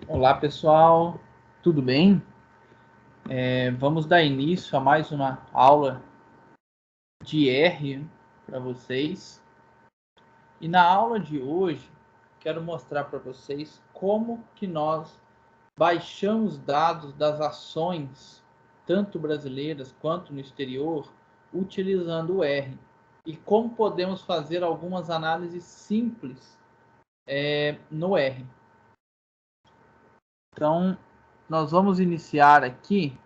Olá pessoal, tudo bem? Vamos dar início a mais uma aula de R para vocês. E na aula de hoje, quero mostrar para vocês como que nós baixamos dados das ações, tanto brasileiras quanto no exterior, utilizando o R. E como podemos fazer algumas análises simples no R. Então, nós vamos iniciar aqui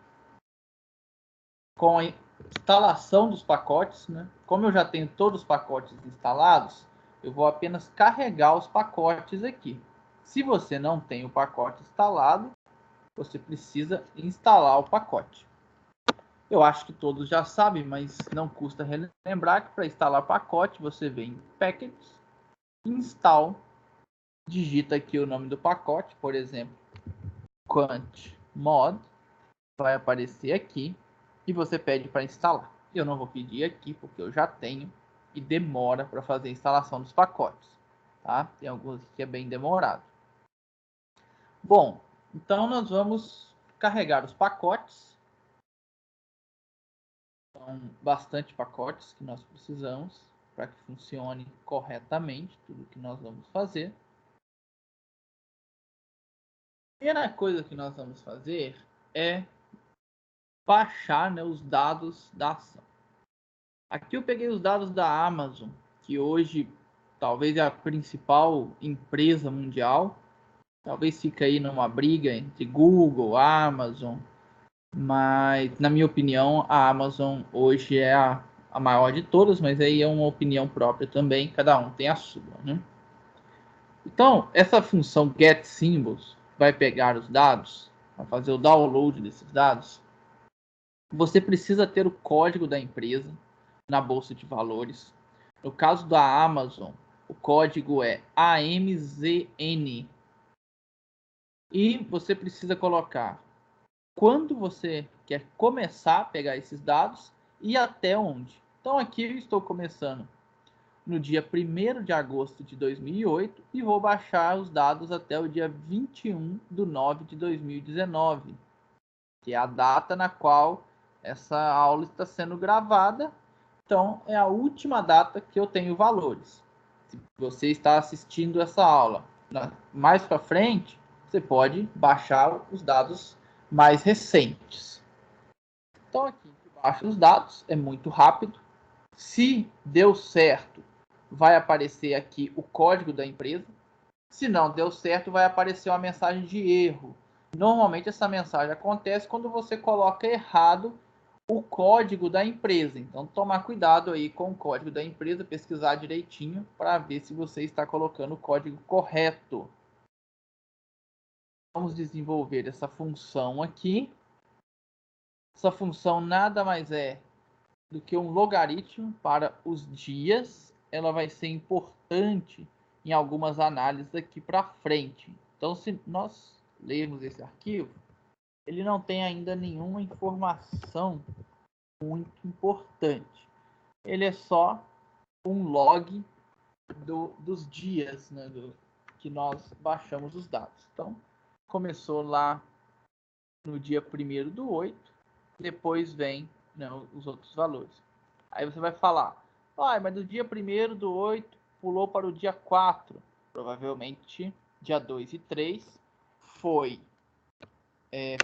com a instalação dos pacotes, né? Como eu já tenho todos os pacotes instalados, eu vou apenas carregar os pacotes aqui. Se você não tem o pacote instalado, você precisa instalar o pacote. Eu acho que todos já sabem, mas não custa relembrar que para instalar o pacote, você vem em Packages, Install, digita aqui o nome do pacote, por exemplo, Quant Mod, vai aparecer aqui e você pede para instalar. Eu não vou pedir aqui porque eu já tenho e demora para fazer a instalação dos pacotes, tá? Tem alguns que é bem demorado. Bom, então nós vamos carregar os pacotes. São bastante pacotes que nós precisamos para que funcione corretamente tudo que nós vamos fazer. A primeira coisa que nós vamos fazer é baixar, né, os dados da ação. Aqui eu peguei os dados da Amazon, que hoje talvez é a principal empresa mundial. Talvez fique aí numa briga entre Google, Amazon, mas na minha opinião a Amazon hoje é a maior de todas, mas aí é uma opinião própria também, cada um tem a sua, né? Então, essa função getSymbols vai pegar os dados, vai fazer o download desses dados. Você precisa ter o código da empresa na bolsa de valores. No caso da Amazon, o código é AMZN. E você precisa colocar quando você quer começar a pegar esses dados e até onde. Então aqui eu estou começando no dia 1º de agosto de 2008 e vou baixar os dados até o dia 21/9 de 2019, que é a data na qual essa aula está sendo gravada. Então, é a última data que eu tenho valores. Se você está assistindo essa aula mais para frente, você pode baixar os dados mais recentes. Então, aqui baixa os dados, é muito rápido. Se deu certo, vai aparecer aqui o código da empresa. Se não deu certo, vai aparecer uma mensagem de erro. Normalmente essa mensagem acontece quando você coloca errado o código da empresa. Então, tomar cuidado aí com o código da empresa, pesquisar direitinho para ver se você está colocando o código correto. Vamos desenvolver essa função aqui. Essa função nada mais é do que um logaritmo para os dias. Ela vai ser importante em algumas análises daqui para frente. Então, se nós lermos esse arquivo, ele não tem ainda nenhuma informação muito importante. Ele é só um log dos dias, né, que nós baixamos os dados. Então, começou lá no dia 1º/8, depois vem, né, os outros valores. Aí você vai falar, mas do dia 1º/8 pulou para o dia 4. Provavelmente dia 2 e 3 foi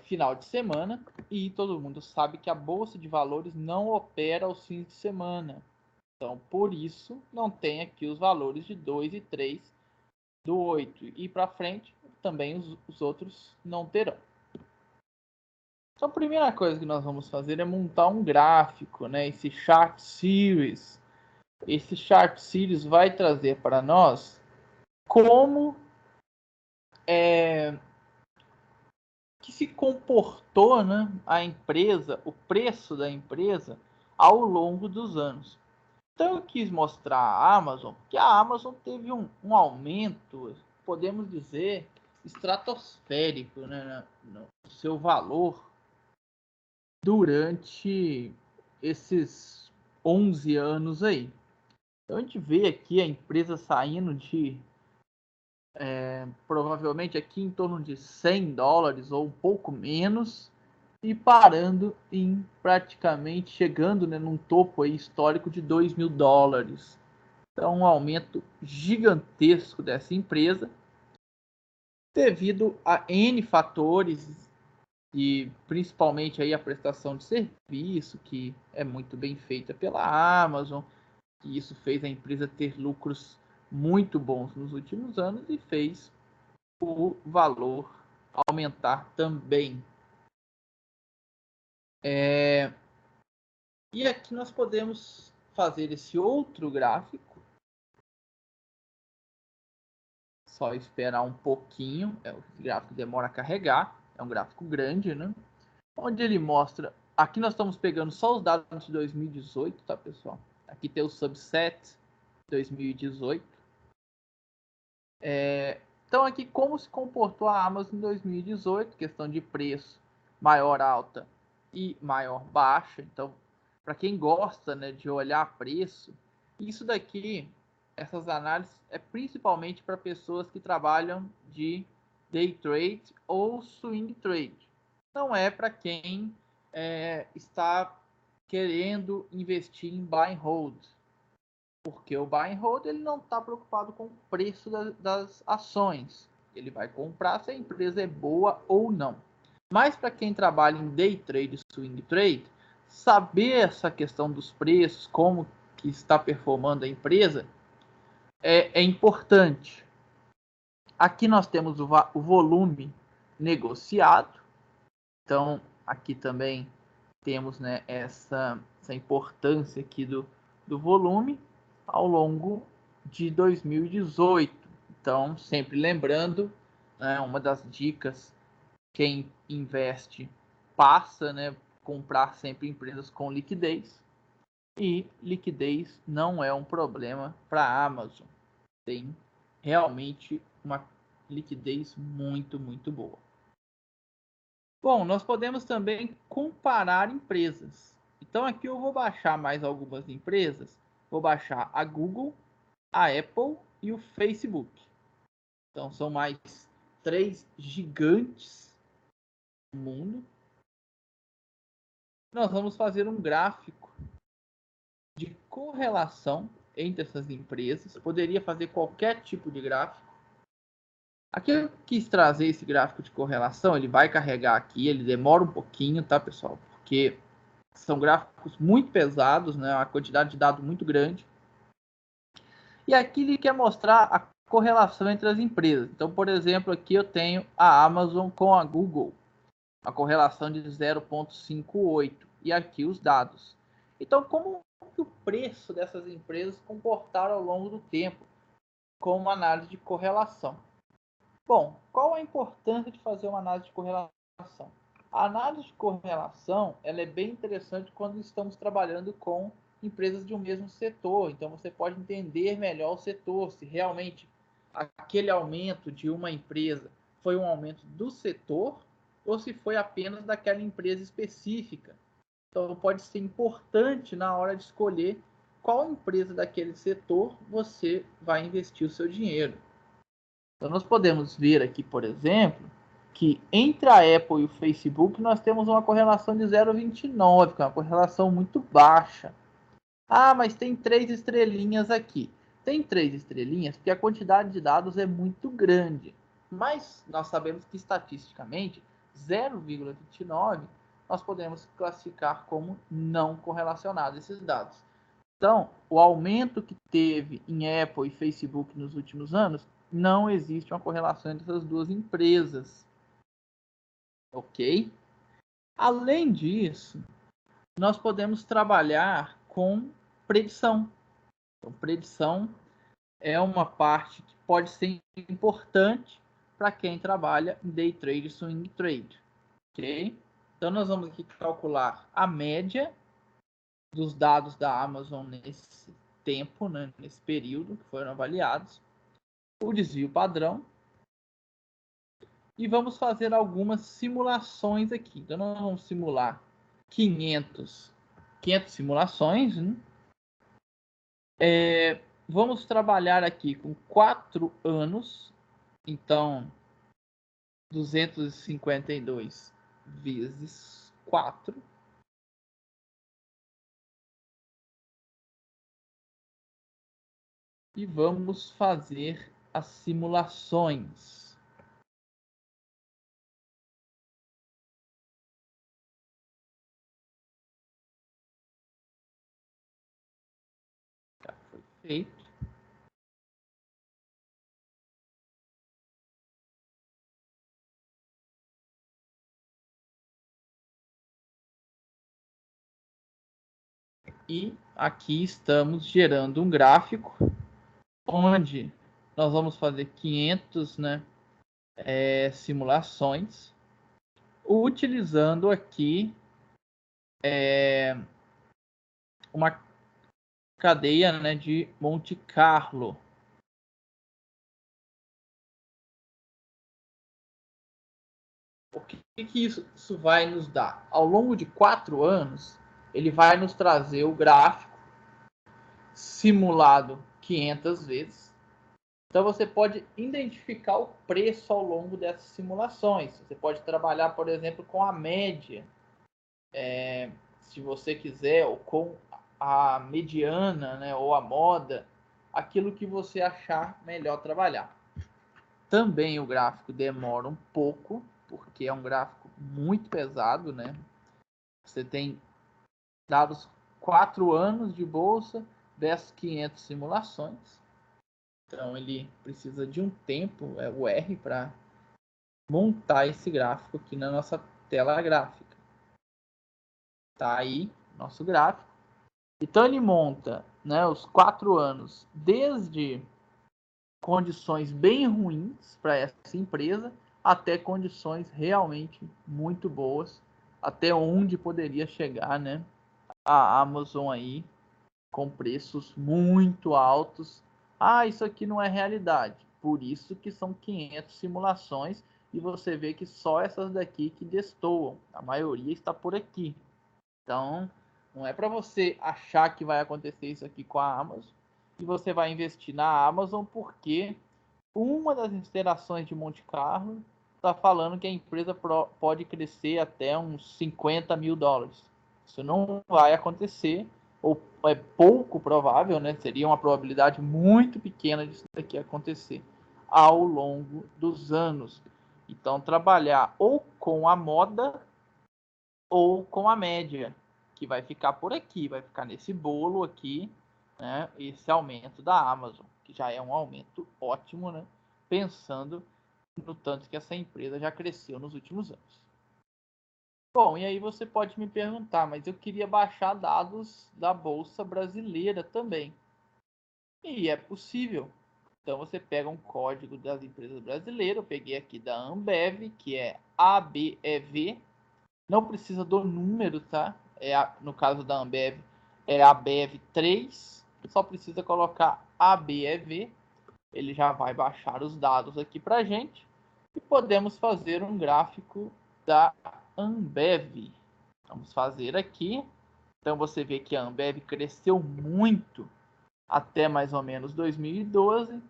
final de semana e todo mundo sabe que a bolsa de valores não opera aos fins de semana. Então, por isso, não tem aqui os valores de 2 e 3 do 8 e para frente, também os outros não terão. Então, a primeira coisa que nós vamos fazer é montar um gráfico, né? Esse Chart Series. Esse Chart Series vai trazer para nós como que se comportou, né, a empresa, o preço da empresa ao longo dos anos. Então eu quis mostrar a Amazon, que a Amazon teve um aumento, podemos dizer, estratosférico, né, no seu valor durante esses 11 anos aí. Então a gente vê aqui a empresa saindo de provavelmente aqui em torno de $100 ou um pouco menos, e parando em praticamente chegando, né, num topo aí histórico de $2.000. Então, um aumento gigantesco dessa empresa, devido a N fatores, e principalmente aí a prestação de serviço, que é muito bem feita pela Amazon, e isso fez a empresa ter lucros muito bons nos últimos anos e fez o valor aumentar também. E aqui nós podemos fazer esse outro gráfico. Só esperar um pouquinho. O gráfico demora a carregar. É um gráfico grande, né? Onde ele mostra... Aqui nós estamos pegando só os dados de 2018, tá, pessoal? Aqui tem o subset 2018. Então aqui como se comportou a Amazon em 2018, questão de preço, maior alta e maior baixa. Então, para quem gosta, né, de olhar preço, isso daqui, essas análises é principalmente para pessoas que trabalham de day trade ou swing trade. Não é para quem está querendo investir em buy and hold. Porque o buy and hold ele não está preocupado com o preço das ações. Ele vai comprar se a empresa é boa ou não. Mas para quem trabalha em day trade e swing trade, saber essa questão dos preços, como que está performando a empresa, é importante. Aqui nós temos o volume negociado. Então, aqui também temos, né, essa importância aqui do volume ao longo de 2018. Então, sempre lembrando, né, uma das dicas, quem investe passa, né, comprar sempre empresas com liquidez. E liquidez não é um problema para a Amazon. Tem realmente uma liquidez muito, muito boa. Bom, nós podemos também comparar empresas. Então aqui eu vou baixar mais algumas empresas. Vou baixar a Google, a Apple e o Facebook. Então são mais 3 gigantes do mundo. Nós vamos fazer um gráfico de correlação entre essas empresas. Poderia fazer qualquer tipo de gráfico. Aqui eu quis trazer esse gráfico de correlação. Ele vai carregar aqui, ele demora um pouquinho, tá, pessoal? Porque são gráficos muito pesados, né? Uma quantidade de dados muito grande. E aqui ele quer mostrar a correlação entre as empresas. Então, por exemplo, aqui eu tenho a Amazon com a Google, a correlação de 0,58. E aqui os dados. Então, como que o preço dessas empresas comportaram ao longo do tempo com uma análise de correlação? Bom, qual a importância de fazer uma análise de correlação? A análise de correlação ela é bem interessante quando estamos trabalhando com empresas de um mesmo setor. Então, você pode entender melhor o setor, se realmente aquele aumento de uma empresa foi um aumento do setor ou se foi apenas daquela empresa específica. Então, pode ser importante na hora de escolher qual empresa daquele setor você vai investir o seu dinheiro. Então, nós podemos ver aqui, por exemplo, que entre a Apple e o Facebook nós temos uma correlação de 0,29, que é uma correlação muito baixa. Ah, mas tem 3 estrelinhas aqui. Tem 3 estrelinhas porque a quantidade de dados é muito grande. Mas nós sabemos que estatisticamente 0,29 nós podemos classificar como não correlacionados esses dados. Então, o aumento que teve em Apple e Facebook nos últimos anos, não existe uma correlação entre essas duas empresas. Ok? Além disso, nós podemos trabalhar com predição. Então, predição é uma parte que pode ser importante para quem trabalha em day trade e swing trade. Ok? Então, nós vamos aqui calcular a média dos dados da Amazon nesse tempo, né, nesse período que foram avaliados, o desvio padrão, e vamos fazer algumas simulações aqui. Então, nós vamos simular 500 simulações, né? Vamos trabalhar aqui com 4 anos Então, 252 vezes 4 e vamos fazer as simulações. Já foi feito. E aqui estamos gerando um gráfico onde nós vamos fazer 500, né, simulações, utilizando aqui uma cadeia, né, de Monte Carlo. O que isso vai nos dar? Ao longo de 4 anos, ele vai nos trazer o gráfico simulado 500 vezes. Então você pode identificar o preço ao longo dessas simulações. Você pode trabalhar, por exemplo, com a média, se você quiser, ou com a mediana, né, ou a moda, aquilo que você achar melhor trabalhar. Também o gráfico demora um pouco, porque é um gráfico muito pesado, né? Você tem dados 4 anos de bolsa, dessas 500 simulações. Então ele precisa de um tempo, o R, para montar esse gráfico aqui na nossa tela gráfica. Tá aí nosso gráfico. Então ele monta, né, os 4 anos desde condições bem ruins para essa empresa até condições realmente muito boas, até onde poderia chegar, né, a Amazon aí com preços muito altos. Ah, isso aqui não é realidade. Por isso que são 500 simulações e você vê que só essas daqui que destoam. A maioria está por aqui. Então, não é para você achar que vai acontecer isso aqui com a Amazon e você vai investir na Amazon porque uma das interações de Monte Carlo está falando que a empresa pode crescer até uns 50 mil dólares. Isso não vai acontecer, ou é pouco provável, né? Seria uma probabilidade muito pequena disso daqui acontecer ao longo dos anos. Então, trabalhar ou com a moda ou com a média, que vai ficar por aqui, vai ficar nesse bolo aqui, né? Esse aumento da Amazon, que já é um aumento ótimo, né? Pensando no tanto que essa empresa já cresceu nos últimos anos. Bom, e aí você pode me perguntar, mas eu queria baixar dados da Bolsa Brasileira também. E é possível. Então você pega um código das empresas brasileiras, eu peguei aqui da Ambev, que é ABEV, não precisa do número, tá? No caso da Ambev, é a ABEV3, só precisa colocar ABEV, ele já vai baixar os dados aqui para a gente e podemos fazer um gráfico da Ambev. Vamos fazer aqui. Então você vê que a Ambev cresceu muito até mais ou menos 2012.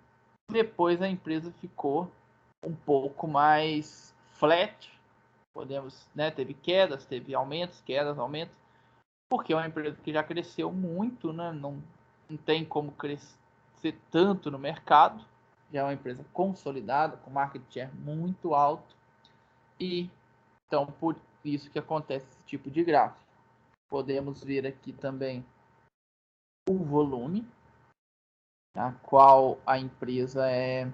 Depois a empresa ficou um pouco mais flat. Podemos, né, teve quedas, teve aumentos, quedas, aumentos, porque é uma empresa que já cresceu muito, né? Não tem como crescer tanto no mercado. Já é uma empresa consolidada, com market share muito alto. E então por isso que acontece esse tipo de gráfico. Podemos ver aqui também o volume, a qual a empresa é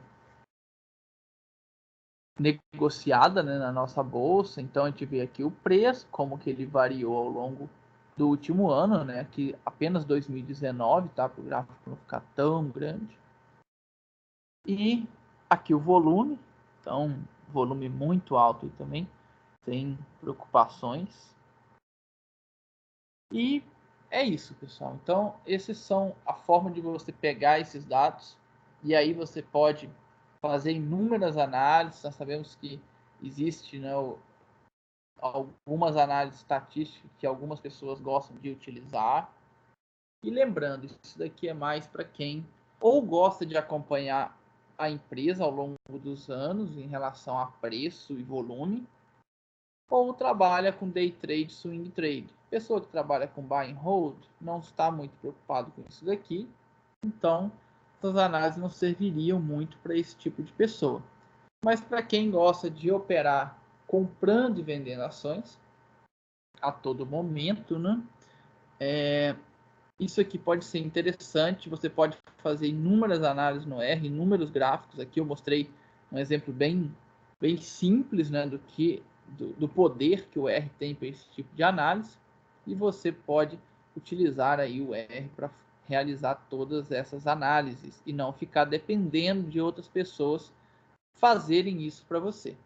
negociada, né, na nossa bolsa. Então a gente vê aqui o preço, como que ele variou ao longo do último ano, né? Aqui apenas 2019, tá? Para o gráfico não ficar tão grande. E aqui o volume, então volume muito alto e também sem preocupações. E é isso, pessoal. Então, esses são a forma de você pegar esses dados e aí você pode fazer inúmeras análises. Nós sabemos que existe, né, algumas análises estatísticas que algumas pessoas gostam de utilizar. E lembrando, isso daqui é mais para quem ou gosta de acompanhar a empresa ao longo dos anos em relação a preço e volume, ou trabalha com day trade, swing trade. Pessoa que trabalha com buy and hold não está muito preocupado com isso daqui, então essas análises não serviriam muito para esse tipo de pessoa. Mas para quem gosta de operar comprando e vendendo ações a todo momento, né? Isso aqui pode ser interessante. Você pode fazer inúmeras análises no R, inúmeros gráficos. Aqui eu mostrei um exemplo bem simples, né, do poder que o R tem para esse tipo de análise. E você pode utilizar aí o R para realizar todas essas análises e não ficar dependendo de outras pessoas fazerem isso para você.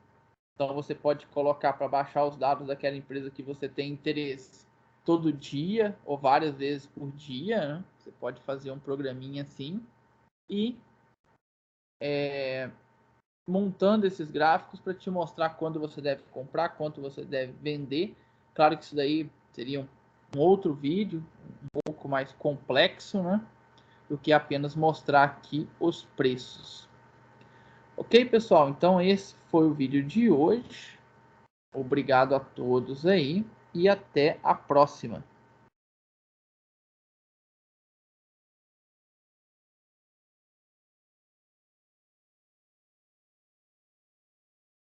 Então você pode colocar para baixar os dados daquela empresa que você tem interesse todo dia ou várias vezes por dia, né? Você pode fazer um programinha assim e montando esses gráficos para te mostrar quando você deve comprar, quanto você deve vender. Claro que isso daí seria um outro vídeo, um pouco mais complexo, né? Do que apenas mostrar aqui os preços. Ok, pessoal? Então esse foi o vídeo de hoje. Obrigado a todos aí e até a próxima.